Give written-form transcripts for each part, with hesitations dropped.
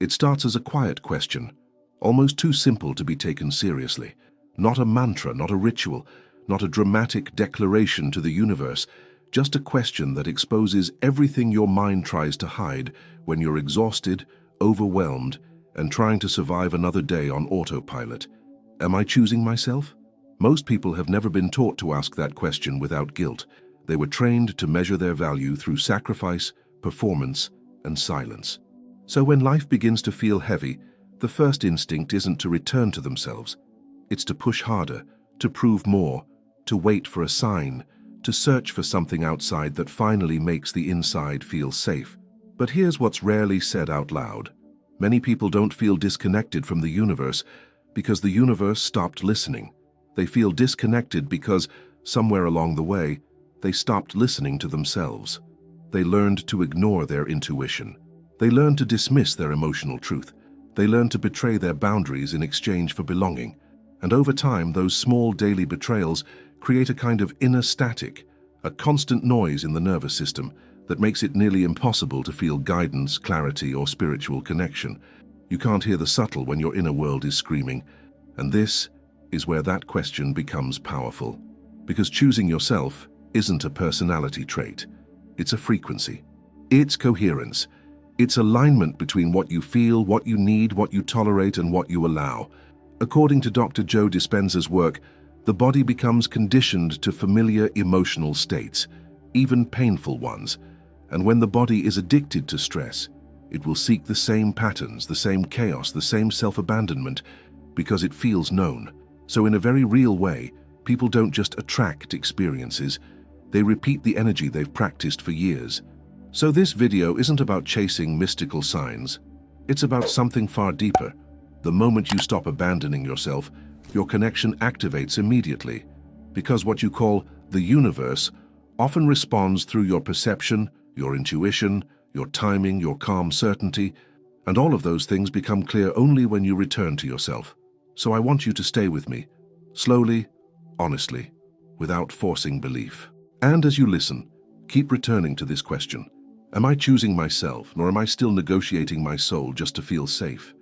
It starts as a quiet question, almost too simple to be taken seriously. Not a mantra, not a ritual, not a dramatic declaration to the universe, just a question that exposes everything your mind tries to hide when you're exhausted, overwhelmed, and trying to survive another day on autopilot. Am I choosing myself? Most people have never been taught to ask that question without guilt. They were trained to measure their value through sacrifice, performance, and silence. So when life begins to feel heavy, the first instinct isn't to return to themselves. It's to push harder, to prove more, to wait for a sign, to search for something outside that finally makes the inside feel safe. But here's what's rarely said out loud. Many people don't feel disconnected from the universe because the universe stopped listening. They feel disconnected because, somewhere along the way, they stopped listening to themselves. They learned to ignore their intuition. They learned to dismiss their emotional truth. They learned to betray their boundaries in exchange for belonging. And over time, those small daily betrayals create a kind of inner static, a constant noise in the nervous system that makes it nearly impossible to feel guidance, clarity, or spiritual connection. You can't hear the subtle when your inner world is screaming. And this is where that question becomes powerful. Because choosing yourself isn't a personality trait. It's a frequency. It's coherence. It's alignment between what you feel, what you need, what you tolerate, and what you allow. According to Dr. Joe Dispenza's work, the body becomes conditioned to familiar emotional states, even painful ones. And when the body is addicted to stress, it will seek the same patterns, the same chaos, the same self-abandonment, because it feels known. So in a very real way, people don't just attract experiences, they repeat the energy they've practiced for years. So this video isn't about chasing mystical signs. It's about something far deeper. The moment you stop abandoning yourself, your connection activates immediately, because what you call the universe often responds through your perception, your intuition, your timing, your calm certainty, and all of those things become clear only when you return to yourself. So I want you to stay with me, slowly, honestly, without forcing belief. And as you listen, keep returning to this question. Am I choosing myself, or am I still negotiating my soul just to feel safe?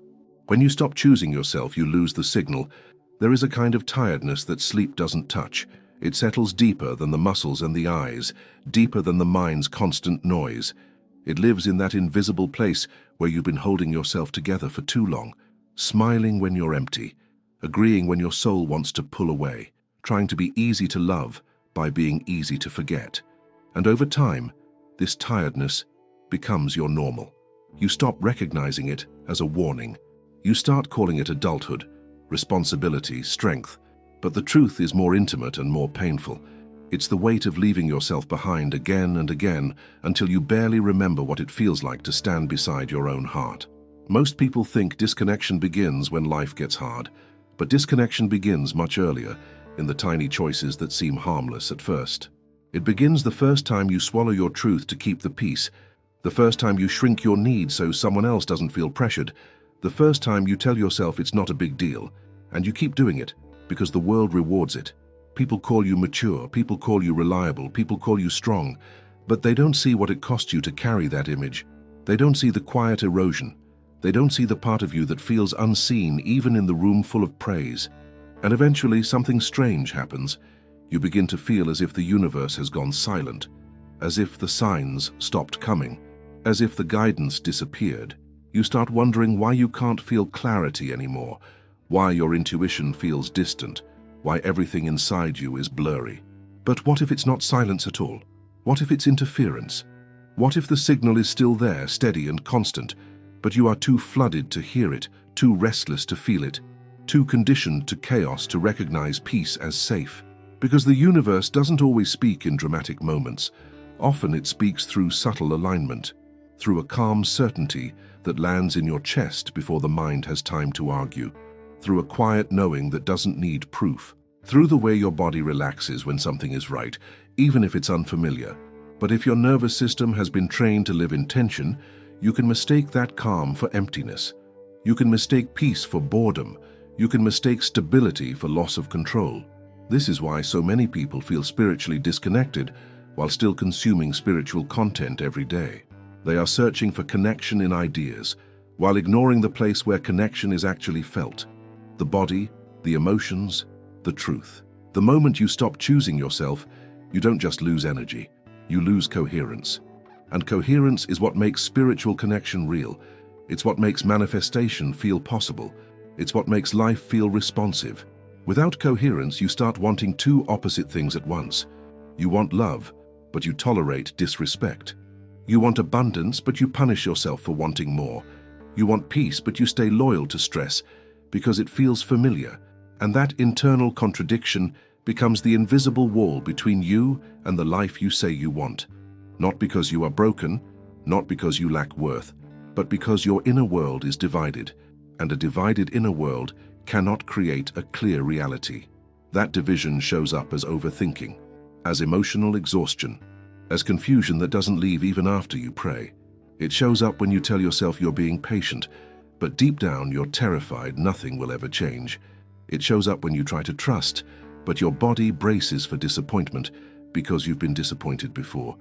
When you stop choosing yourself, you lose the signal. There is a kind of tiredness that sleep doesn't touch. It settles deeper than the muscles and the eyes, deeper than the mind's constant noise. It lives in that invisible place where you've been holding yourself together for too long, smiling when you're empty, agreeing when your soul wants to pull away, trying to be easy to love by being easy to forget. And over time, this tiredness becomes your normal. You stop recognizing it as a warning. You start calling it adulthood, responsibility, strength. But the truth is more intimate and more painful. It's the weight of leaving yourself behind again and again until you barely remember what it feels like to stand beside your own heart. Most people think disconnection begins when life gets hard, but disconnection begins much earlier, in the tiny choices that seem harmless at first. It begins the first time you swallow your truth to keep the peace, the first time you shrink your needs so someone else doesn't feel pressured, the first time you tell yourself it's not a big deal, and you keep doing it because the world rewards it. People call you mature, people call you reliable, people call you strong, but they don't see what it costs you to carry that image. They don't see the quiet erosion. They don't see the part of you that feels unseen even in the room full of praise. And eventually something strange happens. You begin to feel as if the universe has gone silent, as if the signs stopped coming, as if the guidance disappeared. You start wondering why you can't feel clarity anymore, why your intuition feels distant, why everything inside you is blurry. But what if it's not silence at all? What if it's interference? What if the signal is still there, steady and constant, but you are too flooded to hear it, too restless to feel it, too conditioned to chaos to recognize peace as safe? Because the universe doesn't always speak in dramatic moments. Often it speaks through subtle alignment, through a calm certainty that lands in your chest before the mind has time to argue, through a quiet knowing that doesn't need proof, through the way your body relaxes when something is right, even if it's unfamiliar. But if your nervous system has been trained to live in tension, you can mistake that calm for emptiness. You can mistake peace for boredom. You can mistake stability for loss of control. This is why so many people feel spiritually disconnected while still consuming spiritual content every day. They are searching for connection in ideas, while ignoring the place where connection is actually felt: the body, the emotions, the truth. The moment you stop choosing yourself, you don't just lose energy, you lose coherence. And coherence is what makes spiritual connection real. It's what makes manifestation feel possible. It's what makes life feel responsive. Without coherence, you start wanting two opposite things at once. You want love, but you tolerate disrespect. You want abundance, but you punish yourself for wanting more. You want peace, but you stay loyal to stress because it feels familiar. And that internal contradiction becomes the invisible wall between you and the life you say you want. Not because you are broken, not because you lack worth, but because your inner world is divided, and a divided inner world cannot create a clear reality. That division shows up as overthinking, as emotional exhaustion, as confusion that doesn't leave even after you pray. It shows up when you tell yourself you're being patient, but deep down you're terrified nothing will ever change. It shows up when you try to trust, but your body braces for disappointment because you've been disappointed before.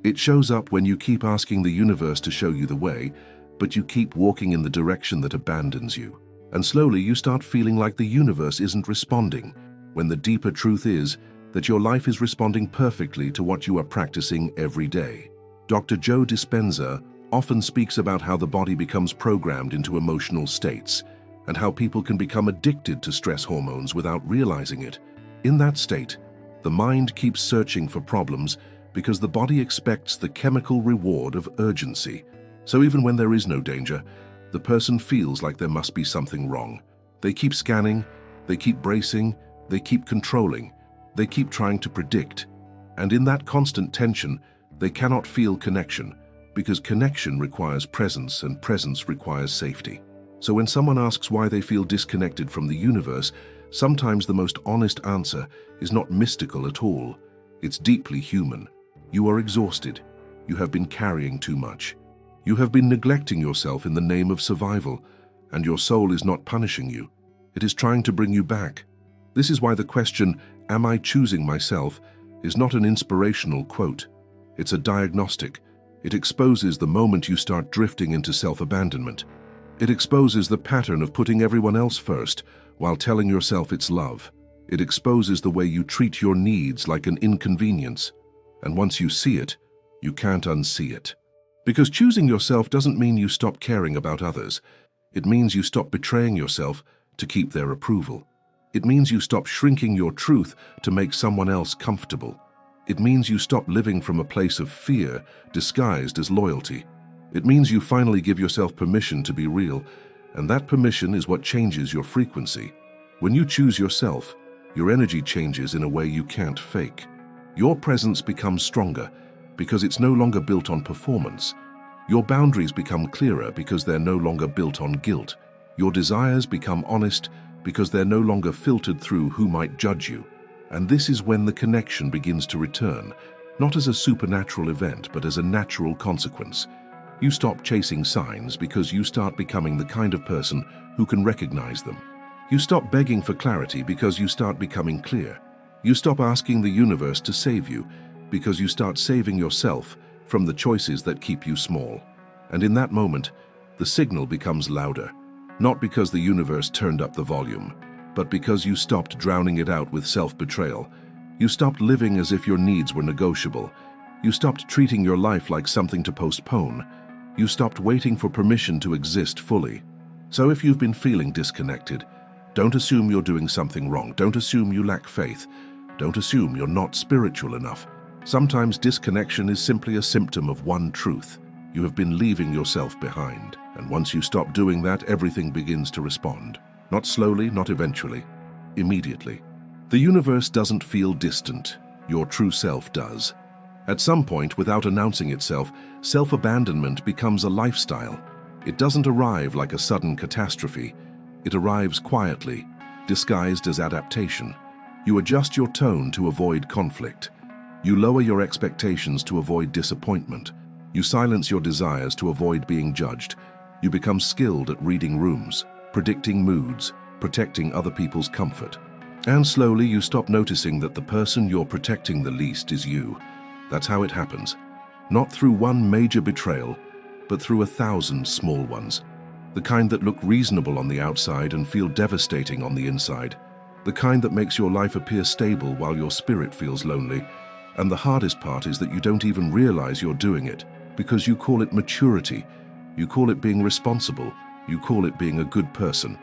It shows up when you keep asking the universe to show you the way, but you keep walking in the direction that abandons you. And slowly you start feeling like the universe isn't responding, when the deeper truth is that your life is responding perfectly to what you are practicing every day. Dr. Joe Dispenza often speaks about how the body becomes programmed into emotional states, and how people can become addicted to stress hormones without realizing it. In that state, the mind keeps searching for problems because the body expects the chemical reward of urgency. So even when there is no danger, the person feels like there must be something wrong. They keep scanning, they keep bracing, they keep controlling, they keep trying to predict. And in that constant tension, they cannot feel connection, because connection requires presence and presence requires safety. So when someone asks why they feel disconnected from the universe, sometimes the most honest answer is not mystical at all. It's deeply human. You are exhausted. You have been carrying too much. You have been neglecting yourself in the name of survival, and your soul is not punishing you. It is trying to bring you back. This is why the question, "Am I choosing myself?" is not an inspirational quote. It's a diagnostic. It exposes the moment you start drifting into self-abandonment. It exposes the pattern of putting everyone else first while telling yourself it's love. It exposes the way you treat your needs like an inconvenience. And once you see it, you can't unsee it. Because choosing yourself doesn't mean you stop caring about others. It means you stop betraying yourself to keep their approval. It means you stop shrinking your truth to make someone else comfortable. It means you stop living from a place of fear disguised as loyalty. It means you finally give yourself permission to be real, and that permission is what changes your frequency. When you choose yourself, your energy changes in a way you can't fake. Your presence becomes stronger because it's no longer built on performance. Your boundaries become clearer because they're no longer built on guilt. Your desires become honest because they're no longer filtered through who might judge you. And this is when the connection begins to return, not as a supernatural event, but as a natural consequence. You stop chasing signs because you start becoming the kind of person who can recognize them. You stop begging for clarity because you start becoming clear. You stop asking the universe to save you because you start saving yourself from the choices that keep you small. And in that moment, the signal becomes louder, not because the universe turned up the volume, but because you stopped drowning it out with self-betrayal. You stopped living as if your needs were negotiable. You stopped treating your life like something to postpone. You stopped waiting for permission to exist fully. So if you've been feeling disconnected, don't assume you're doing something wrong. Don't assume you lack faith. Don't assume you're not spiritual enough. Sometimes disconnection is simply a symptom of one truth. You have been leaving yourself behind. And once you stop doing that, everything begins to respond. Not slowly, not eventually, immediately. The universe doesn't feel distant. Your true self does. At some point, without announcing itself, self-abandonment becomes a lifestyle. It doesn't arrive like a sudden catastrophe. It arrives quietly, disguised as adaptation. You adjust your tone to avoid conflict. You lower your expectations to avoid disappointment. You silence your desires to avoid being judged. You become skilled at reading rooms, predicting moods, protecting other people's comfort. And slowly you stop noticing that the person you're protecting the least is you. That's how it happens. Not through one major betrayal, but through 1,000 small ones. The kind that look reasonable on the outside and feel devastating on the inside. The kind that makes your life appear stable while your spirit feels lonely. And the hardest part is that you don't even realize you're doing it, because you call it maturity, you call it being responsible, you call it being a good person.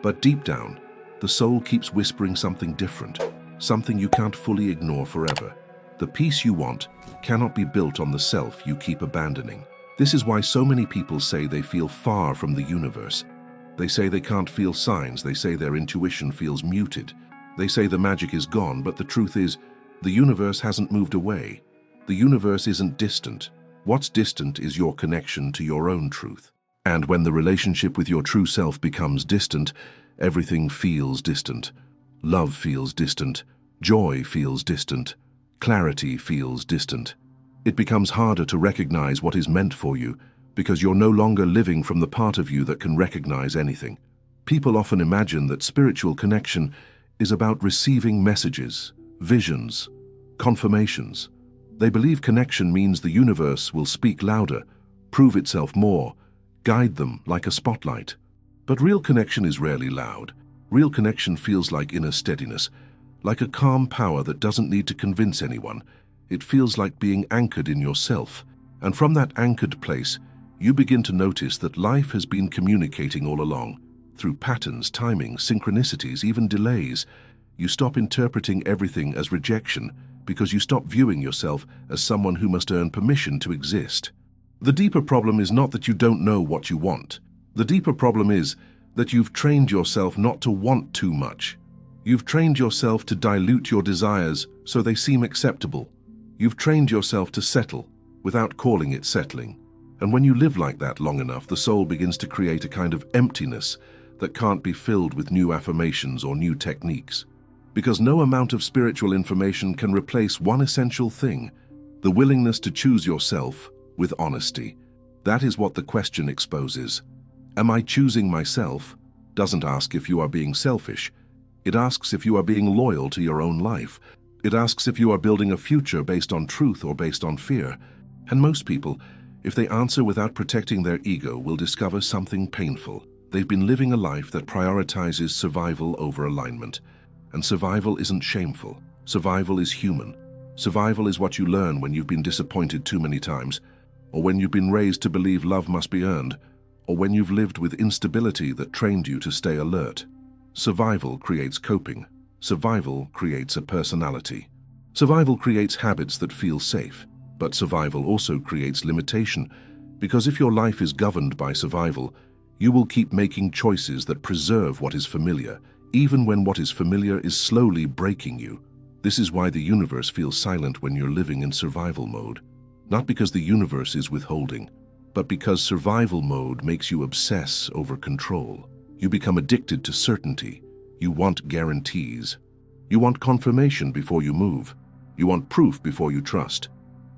But deep down, the soul keeps whispering something different, something you can't fully ignore forever. The peace you want cannot be built on the self you keep abandoning. This is why so many people say they feel far from the universe. They say they can't feel signs, they say their intuition feels muted. They say the magic is gone, but the truth is, the universe hasn't moved away. The universe isn't distant. What's distant is your connection to your own truth. And when the relationship with your true self becomes distant, everything feels distant. Love feels distant. Joy feels distant. Clarity feels distant. It becomes harder to recognize what is meant for you because you're no longer living from the part of you that can recognize anything. People often imagine that spiritual connection is about receiving messages, visions, confirmations. They believe connection means the universe will speak louder, prove itself more, guide them like a spotlight. But real connection is rarely loud. Real connection feels like inner steadiness, like a calm power that doesn't need to convince anyone. It feels like being anchored in yourself. And from that anchored place, you begin to notice that life has been communicating all along. Through patterns, timing, synchronicities, even delays. You stop interpreting everything as rejection because you stop viewing yourself as someone who must earn permission to exist. The deeper problem is not that you don't know what you want. The deeper problem is that you've trained yourself not to want too much. You've trained yourself to dilute your desires so they seem acceptable. You've trained yourself to settle without calling it settling. And when you live like that long enough, the soul begins to create a kind of emptiness that can't be filled with new affirmations or new techniques. Because no amount of spiritual information can replace one essential thing, the willingness to choose yourself with honesty. That is what the question exposes. Am I choosing myself? Doesn't ask if you are being selfish. It asks if you are being loyal to your own life. It asks if you are building a future based on truth or based on fear. And most people, if they answer without protecting their ego, will discover something painful. They've been living a life that prioritizes survival over alignment. And survival isn't shameful. Survival is human. Survival is what you learn when you've been disappointed too many times, or when you've been raised to believe love must be earned, or when you've lived with instability that trained you to stay alert. Survival creates coping. Survival creates a personality. Survival creates habits that feel safe, but survival also creates limitation, because if your life is governed by survival, you will keep making choices that preserve what is familiar, even when what is familiar is slowly breaking you. This is why the universe feels silent when you're living in survival mode. Not because the universe is withholding, but because survival mode makes you obsess over control. You become addicted to certainty. You want guarantees. You want confirmation before you move. You want proof before you trust.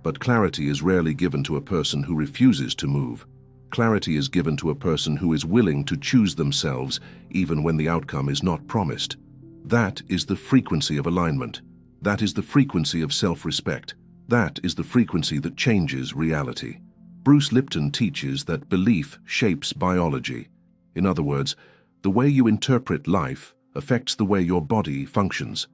But clarity is rarely given to a person who refuses to move. Clarity is given to a person who is willing to choose themselves even when the outcome is not promised. That is the frequency of alignment. That is the frequency of self-respect. That is the frequency that changes reality. Bruce Lipton teaches that belief shapes biology. In other words, the way you interpret life affects the way your body functions.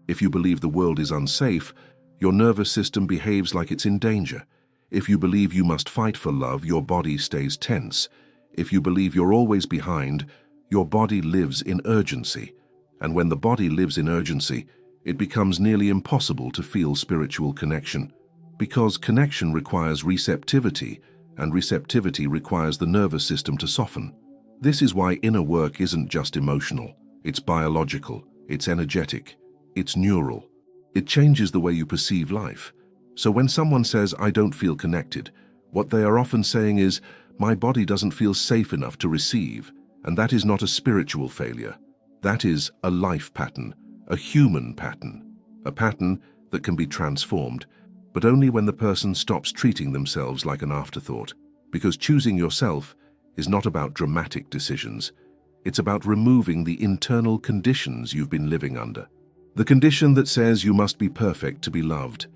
If you believe the world is unsafe, your nervous system behaves like it's in danger. If you believe you must fight for love, your body stays tense. If you believe you're always behind, your body lives in urgency. And when the body lives in urgency, it becomes nearly impossible to feel spiritual connection. Because connection requires receptivity, and receptivity requires the nervous system to soften. This is why inner work isn't just emotional. It's biological, it's energetic, it's neural. It changes the way you perceive life. So when someone says, "I don't feel connected," what they are often saying is, "My body doesn't feel safe enough to receive." And that is not a spiritual failure. That is a life pattern, a human pattern, a pattern that can be transformed, but only when the person stops treating themselves like an afterthought. Because choosing yourself is not about dramatic decisions. It's about removing the internal conditions you've been living under. The condition that says you must be perfect to be loved.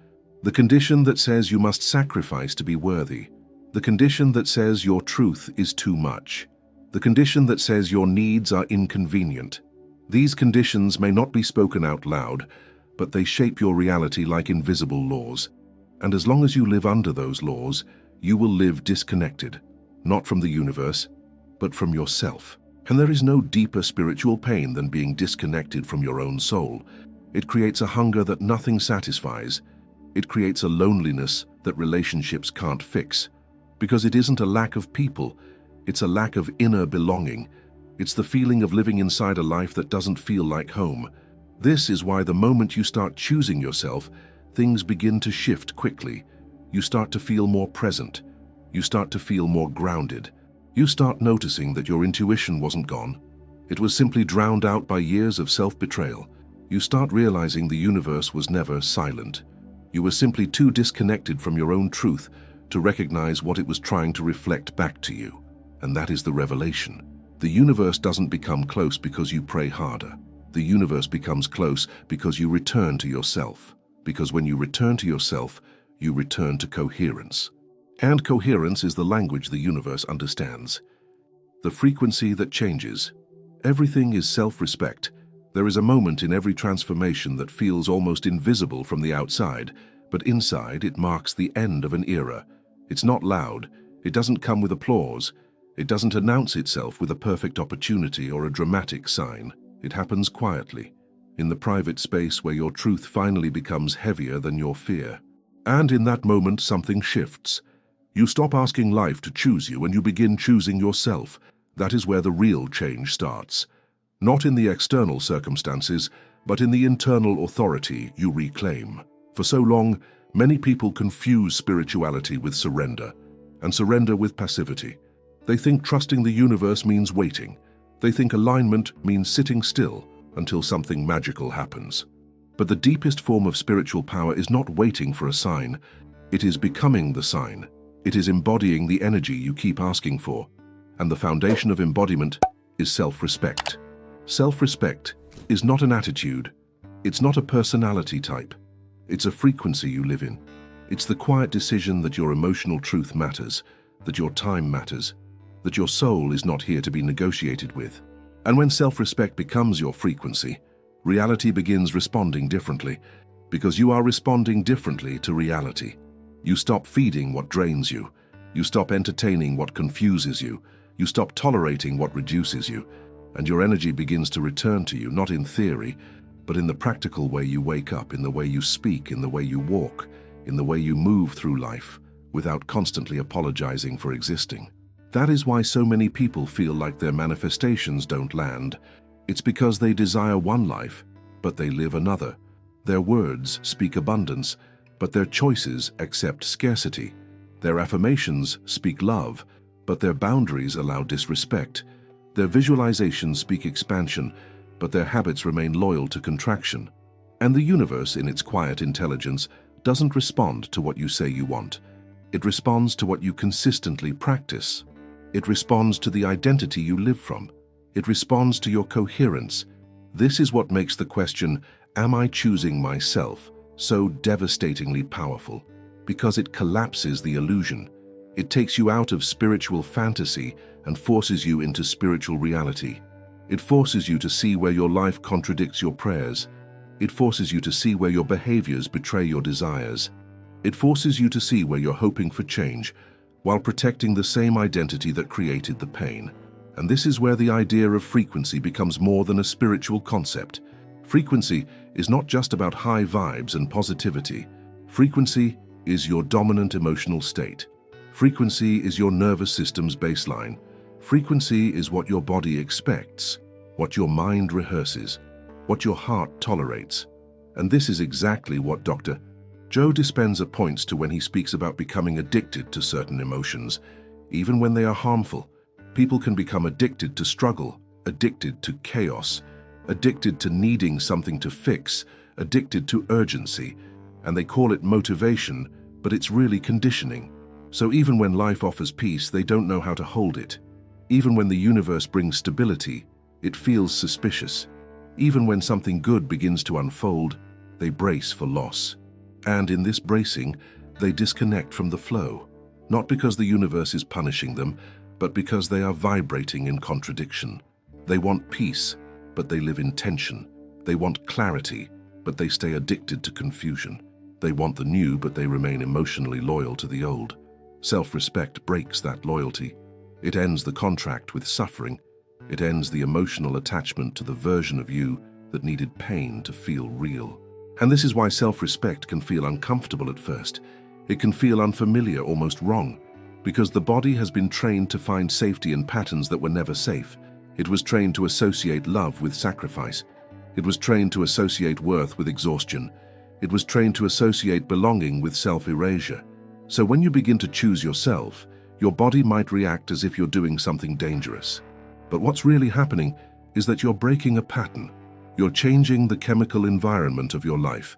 The condition that says you must sacrifice to be worthy. The condition that says your truth is too much. the condition that says your needs are inconvenient. These conditions may not be spoken out loud, but they shape your reality like invisible laws. And as long as you live under those laws, you will live disconnected, not from the universe, but from yourself. And there is no deeper spiritual pain than being disconnected from your own soul. It creates a hunger that nothing satisfies. It creates a loneliness that relationships can't fix. Because it isn't a lack of people, it's a lack of inner belonging. It's the feeling of living inside a life that doesn't feel like home. This is why the moment you start choosing yourself, things begin to shift quickly. You start to feel more present. You start to feel more grounded. You start noticing that your intuition wasn't gone. It was simply drowned out by years of self-betrayal. You start realizing the universe was never silent. You were simply too disconnected from your own truth to recognize what it was trying to reflect back to you. And that is the revelation. The universe doesn't become close because you pray harder. The universe becomes close because you return to yourself. Because when you return to yourself, you return to coherence. And coherence is the language the universe understands. The frequency that changes. Everything is self-respect. There is a moment in every transformation that feels almost invisible from the outside, but inside it marks the end of an era. It's not loud. It doesn't come with applause. It doesn't announce itself with a perfect opportunity or a dramatic sign. It happens quietly, in the private space where your truth finally becomes heavier than your fear. And in that moment, something shifts. You stop asking life to choose you and you begin choosing yourself. That is where the real change starts. Not in the external circumstances, but in the internal authority you reclaim. For so long, many people confuse spirituality with surrender, and surrender with passivity. They think trusting the universe means waiting. They think alignment means sitting still until something magical happens. But the deepest form of spiritual power is not waiting for a sign. It is becoming the sign. It is embodying the energy you keep asking for. And the foundation of embodiment is self-respect. Self-respect is not an attitude. It's not a personality type. It's a frequency you live in. It's the quiet decision that your emotional truth matters, that your time matters, that your soul is not here to be negotiated with. And when self-respect becomes your frequency, reality begins responding differently, because you are responding differently to reality. You stop feeding what drains you. You stop entertaining what confuses you. You stop tolerating what reduces you. And your energy begins to return to you, not in theory, but in the practical way you wake up, in the way you speak, in the way you walk, in the way you move through life, without constantly apologizing for existing. That is why so many people feel like their manifestations don't land. It's because they desire one life, but they live another. Their words speak abundance, but their choices accept scarcity. Their affirmations speak love, but their boundaries allow disrespect. Their visualizations speak expansion, but their habits remain loyal to contraction. And the universe, in its quiet intelligence, doesn't respond to what you say you want. It responds to what you consistently practice. It responds to the identity you live from. It responds to your coherence. This is what makes the question, "Am I choosing myself?" so devastatingly powerful, because it collapses the illusion. It takes you out of spiritual fantasy and forces you into spiritual reality. It forces you to see where your life contradicts your prayers. It forces you to see where your behaviors betray your desires. It forces you to see where you're hoping for change, while protecting the same identity that created the pain. And this is where the idea of frequency becomes more than a spiritual concept. Frequency is not just about high vibes and positivity. Frequency is your dominant emotional state. Frequency is your nervous system's baseline. Frequency is what your body expects, what your mind rehearses, what your heart tolerates. And this is exactly what Dr. Joe Dispenza points to when he speaks about becoming addicted to certain emotions. Even when they are harmful, people can become addicted to struggle, addicted to chaos, addicted to needing something to fix, addicted to urgency, and they call it motivation, but it's really conditioning. So even when life offers peace, they don't know how to hold it. Even when the universe brings stability, it feels suspicious. Even when something good begins to unfold, they brace for loss. And in this bracing, they disconnect from the flow. Not because the universe is punishing them, but because they are vibrating in contradiction. They want peace, but they live in tension. They want clarity, but they stay addicted to confusion. They want the new, but they remain emotionally loyal to the old. Self-respect breaks that loyalty. It ends the contract with suffering. It ends the emotional attachment to the version of you that needed pain to feel real. And this is why self-respect can feel uncomfortable at first. It can feel unfamiliar, almost wrong, because the body has been trained to find safety in patterns that were never safe. It was trained to associate love with sacrifice. It was trained to associate worth with exhaustion. It was trained to associate belonging with self-erasure. So when you begin to choose yourself, your body might react as if you're doing something dangerous. But what's really happening is that you're breaking a pattern. You're changing the chemical environment of your life.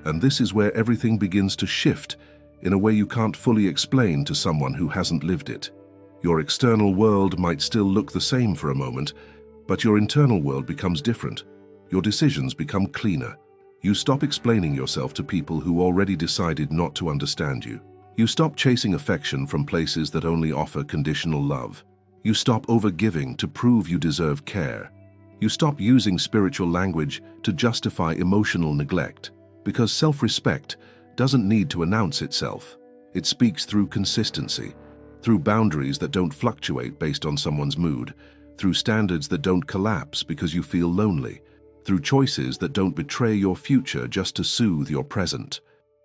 And this is where everything begins to shift in a way you can't fully explain to someone who hasn't lived it. Your external world might still look the same for a moment, but your internal world becomes different. Your decisions become cleaner. You stop explaining yourself to people who already decided not to understand you. You stop chasing affection from places that only offer conditional love. You stop overgiving to prove you deserve care. You stop using spiritual language to justify emotional neglect, because self-respect doesn't need to announce itself. It speaks through consistency, through boundaries that don't fluctuate based on someone's mood, through standards that don't collapse because you feel lonely, through choices that don't betray your future just to soothe your present.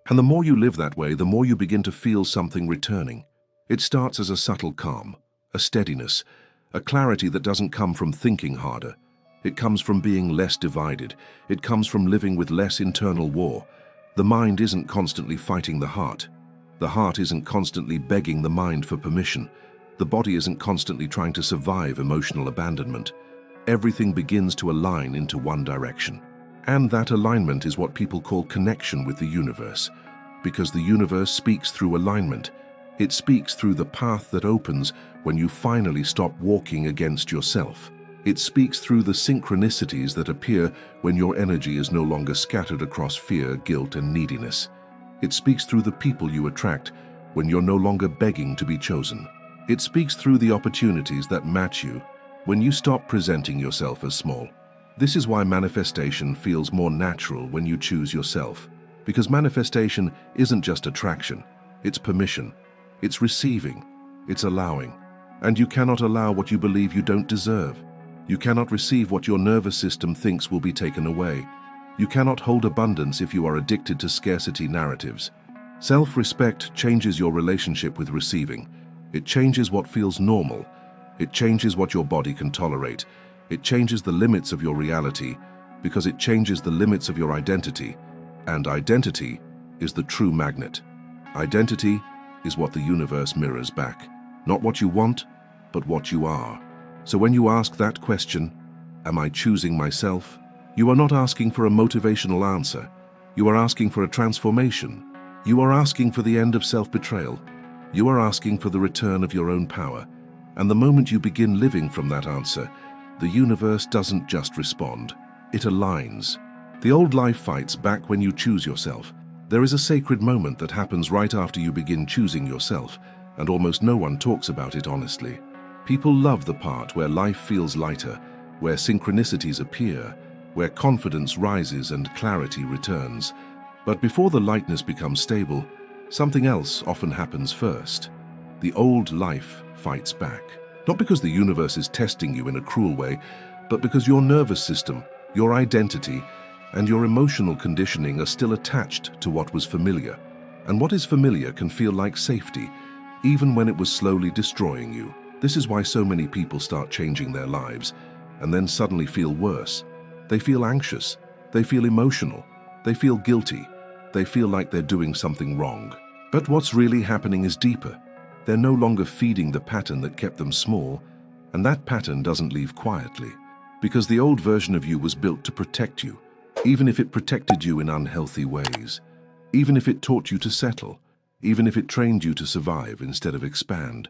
And the more you live that way, the more you begin to feel something returning. It starts as a subtle calm, a steadiness, a clarity that doesn't come from thinking harder. It comes from being less divided. It comes from living with less internal war. The mind isn't constantly fighting the heart. The heart isn't constantly begging the mind for permission. The body isn't constantly trying to survive emotional abandonment. Everything begins to align into one direction. And that alignment is what people call connection with the universe, because the universe speaks through alignment. It speaks through the path that opens when you finally stop walking against yourself. It speaks through the synchronicities that appear when your energy is no longer scattered across fear, guilt, and neediness. It speaks through the people you attract when you're no longer begging to be chosen. It speaks through the opportunities that match you when you stop presenting yourself as small. This is why manifestation feels more natural when you choose yourself, because manifestation isn't just attraction, it's permission, it's receiving, it's allowing. And you cannot allow what you believe you don't deserve. You cannot receive what your nervous system thinks will be taken away. You cannot hold abundance if you are addicted to scarcity narratives. Self-respect changes your relationship with receiving. It changes what feels normal. It changes what your body can tolerate. It changes the limits of your reality because it changes the limits of your identity. And identity is the true magnet. Identity is what the universe mirrors back. Not what you want, but what you are. So when you ask that question, am I choosing myself? You are not asking for a motivational answer. You are asking for a transformation. You are asking for the end of self-betrayal. You are asking for the return of your own power. And the moment you begin living from that answer, the universe doesn't just respond, it aligns. The old life fights back when you choose yourself. There is a sacred moment that happens right after you begin choosing yourself, and almost no one talks about it honestly. People love the part where life feels lighter, where synchronicities appear, where confidence rises and clarity returns. But before the lightness becomes stable, something else often happens first. The old life fights back. Not because the universe is testing you in a cruel way, but because your nervous system, your identity, and your emotional conditioning are still attached to what was familiar. And what is familiar can feel like safety, even when it was slowly destroying you. This is why so many people start changing their lives, and then suddenly feel worse. They feel anxious, they feel emotional, they feel guilty, they feel like they're doing something wrong. But what's really happening is deeper. They're no longer feeding the pattern that kept them small, and that pattern doesn't leave quietly, because the old version of you was built to protect you, even if it protected you in unhealthy ways, even if it taught you to settle, even if it trained you to survive instead of expand.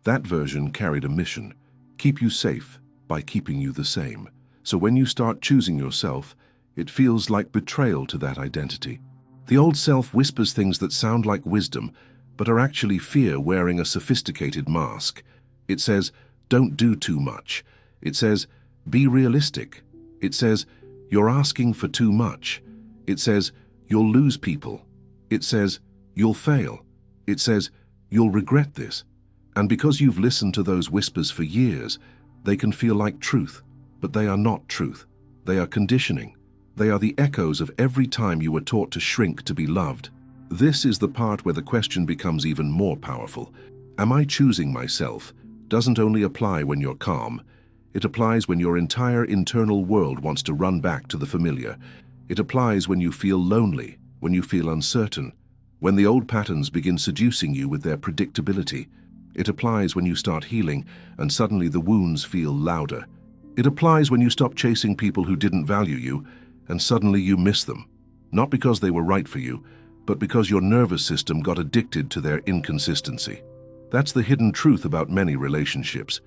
That version carried a mission: keep you safe by keeping you the same. So when you start choosing yourself, it feels like betrayal to that identity. The old self whispers things that sound like wisdom, but are actually fear wearing a sophisticated mask. It says, don't do too much. It says, be realistic. It says, you're asking for too much. It says, you'll lose people. It says, you'll fail. It says, you'll regret this. And because you've listened to those whispers for years, they can feel like truth, but they are not truth. They are conditioning. They are the echoes of every time you were taught to shrink to be loved. This is the part where the question becomes even more powerful. Am I choosing myself? Doesn't only apply when you're calm. It applies when your entire internal world wants to run back to the familiar. It applies when you feel lonely, when you feel uncertain, when the old patterns begin seducing you with their predictability. It applies when you start healing and suddenly the wounds feel louder. It applies when you stop chasing people who didn't value you and suddenly you miss them. Not because they were right for you, but because your nervous system got addicted to their inconsistency. That's the hidden truth about many relationships.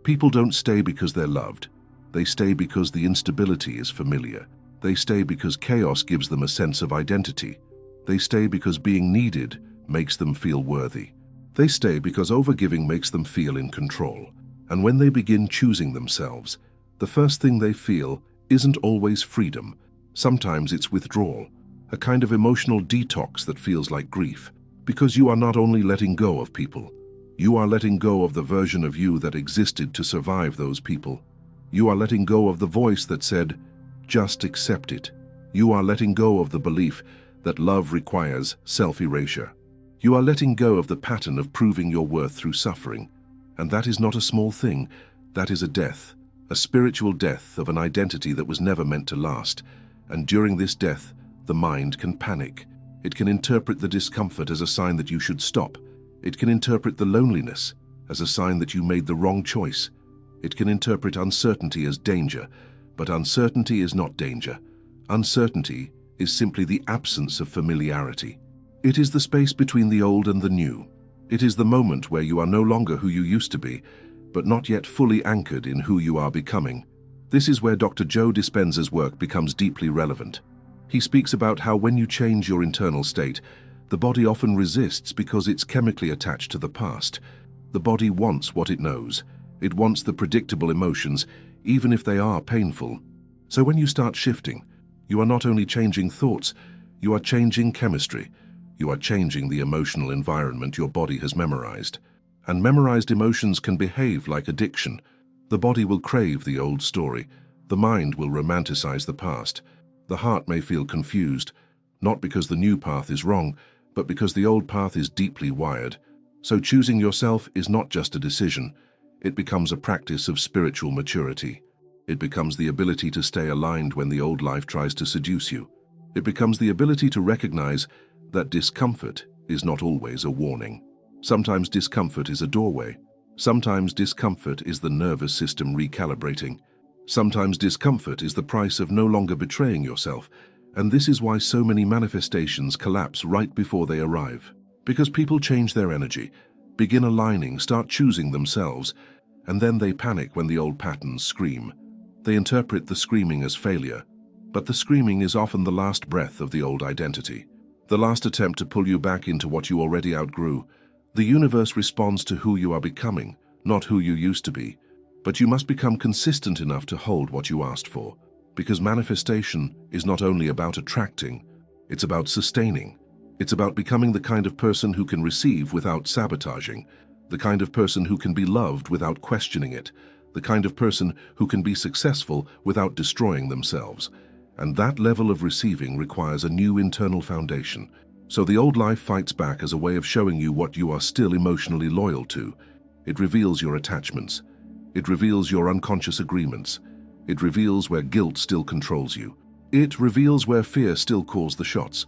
People don't stay because they're loved. They stay because the instability is familiar. They stay because chaos gives them a sense of identity. They stay because being needed makes them feel worthy. They stay because overgiving makes them feel in control. And when they begin choosing themselves, the first thing they feel isn't always freedom. Sometimes it's withdrawal, a kind of emotional detox that feels like grief. Because you are not only letting go of people, you are letting go of the version of you that existed to survive those people. You are letting go of the voice that said, just accept it. You are letting go of the belief that love requires self-erasure. You are letting go of the pattern of proving your worth through suffering. And that is not a small thing. That is a death, a spiritual death of an identity that was never meant to last. And during this death, the mind can panic. It can interpret the discomfort as a sign that you should stop. It can interpret the loneliness as a sign that you made the wrong choice. It can interpret uncertainty as danger, but uncertainty is not danger. Uncertainty is simply the absence of familiarity. It is the space between the old and the new. It is the moment where you are no longer who you used to be, but not yet fully anchored in who you are becoming. This is where Dr. Joe Dispenza's work becomes deeply relevant. He speaks about how when you change your internal state, the body often resists because it's chemically attached to the past. The body wants what it knows. It wants the predictable emotions, even if they are painful. So when you start shifting, you are not only changing thoughts, you are changing chemistry. You are changing the emotional environment your body has memorized. And memorized emotions can behave like addiction. The body will crave the old story. The mind will romanticize the past. The heart may feel confused, not because the new path is wrong, but because the old path is deeply wired. So choosing yourself is not just a decision. It becomes a practice of spiritual maturity. It becomes the ability to stay aligned when the old life tries to seduce you. It becomes the ability to recognize that discomfort is not always a warning. Sometimes discomfort is a doorway. Sometimes discomfort is the nervous system recalibrating. Sometimes discomfort is the price of no longer betraying yourself. And this is why so many manifestations collapse right before they arrive. Because people change their energy, begin aligning, start choosing themselves, and then they panic when the old patterns scream. They interpret the screaming as failure, but the screaming is often the last breath of the old identity, the last attempt to pull you back into what you already outgrew. The universe responds to who you are becoming, not who you used to be. But you must become consistent enough to hold what you asked for. Because manifestation is not only about attracting, it's about sustaining. It's about becoming the kind of person who can receive without sabotaging, the kind of person who can be loved without questioning it, the kind of person who can be successful without destroying themselves. And that level of receiving requires a new internal foundation. So the old life fights back as a way of showing you what you are still emotionally loyal to. It reveals your attachments. It reveals your unconscious agreements. It reveals where guilt still controls you. It reveals where fear still calls the shots,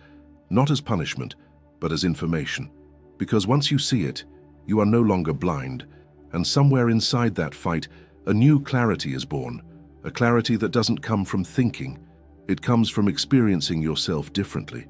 not as punishment, but as information. Because once you see it, you are no longer blind, and somewhere inside that fight, a new clarity is born, a clarity that doesn't come from thinking. It comes from experiencing yourself differently.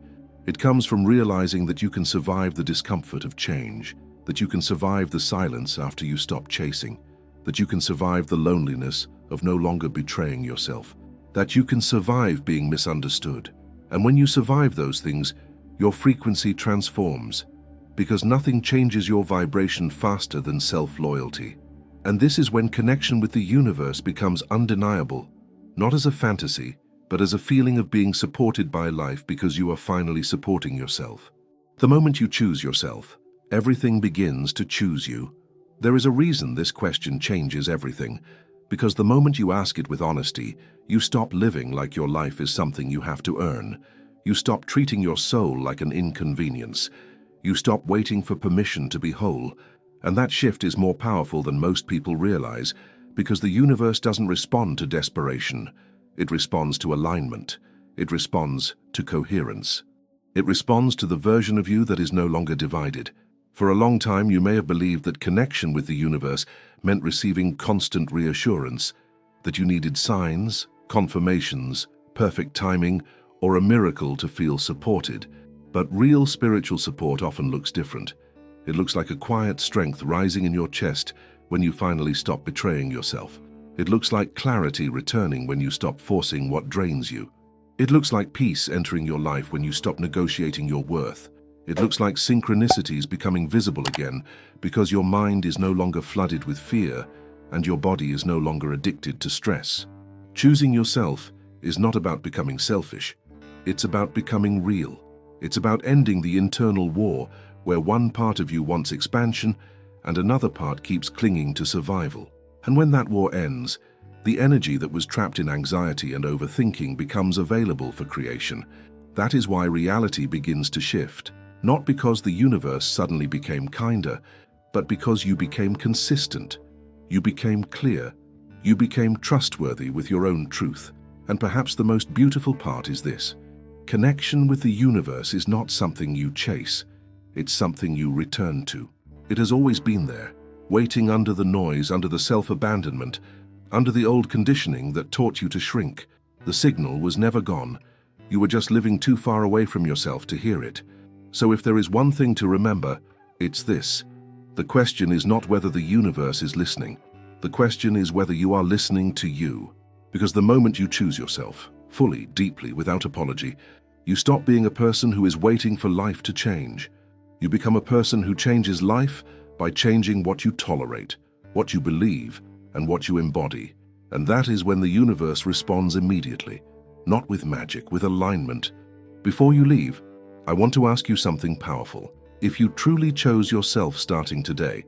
It comes from realizing that you can survive the discomfort of change, that you can survive the silence after you stop chasing, that you can survive the loneliness of no longer betraying yourself, that you can survive being misunderstood. And when you survive those things, your frequency transforms, because nothing changes your vibration faster than self-loyalty. And this is when connection with the universe becomes undeniable, not as a fantasy, but as a feeling of being supported by life because you are finally supporting yourself. The moment you choose yourself, everything begins to choose you. There is a reason this question changes everything, because the moment you ask it with honesty, you stop living like your life is something you have to earn. You stop treating your soul like an inconvenience. You stop waiting for permission to be whole. And that shift is more powerful than most people realize, because the universe doesn't respond to desperation. It responds to alignment. It responds to coherence. It responds to the version of you that is no longer divided. For a long time, you may have believed that connection with the universe meant receiving constant reassurance, that you needed signs, confirmations, perfect timing, or a miracle to feel supported. But real spiritual support often looks different. It looks like a quiet strength rising in your chest when you finally stop betraying yourself. It looks like clarity returning when you stop forcing what drains you. It looks like peace entering your life when you stop negotiating your worth. It looks like synchronicities becoming visible again because your mind is no longer flooded with fear and your body is no longer addicted to stress. Choosing yourself is not about becoming selfish. It's about becoming real. It's about ending the internal war where one part of you wants expansion and another part keeps clinging to survival. And when that war ends, the energy that was trapped in anxiety and overthinking becomes available for creation. That is why reality begins to shift. Not because the universe suddenly became kinder, but because you became consistent. You became clear. You became trustworthy with your own truth. And perhaps the most beautiful part is this. Connection with the universe is not something you chase. It's something you return to. It has always been there, waiting under the noise, under the self-abandonment, under the old conditioning that taught you to shrink. The signal was never gone. You were just living too far away from yourself to hear it. So if there is one thing to remember, it's this. The question is not whether the universe is listening. The question is whether you are listening to you. Because the moment you choose yourself, fully, deeply, without apology, you stop being a person who is waiting for life to change. You become a person who changes life by changing what you tolerate, what you believe, and what you embody. And that is when the universe responds immediately, not with magic, with alignment. Before you leave, I want to ask you something powerful. If you truly chose yourself starting today,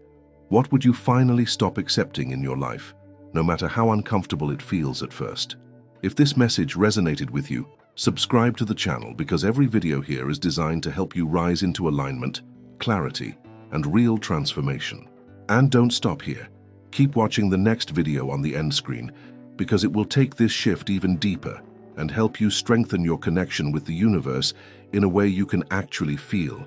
what would you finally stop accepting in your life, no matter how uncomfortable it feels at first? If this message resonated with you, subscribe to the channel because every video here is designed to help you rise into alignment, clarity, and real transformation. And don't stop here. Keep watching the next video on the end screen because it will take this shift even deeper and help you strengthen your connection with the universe in a way you can actually feel.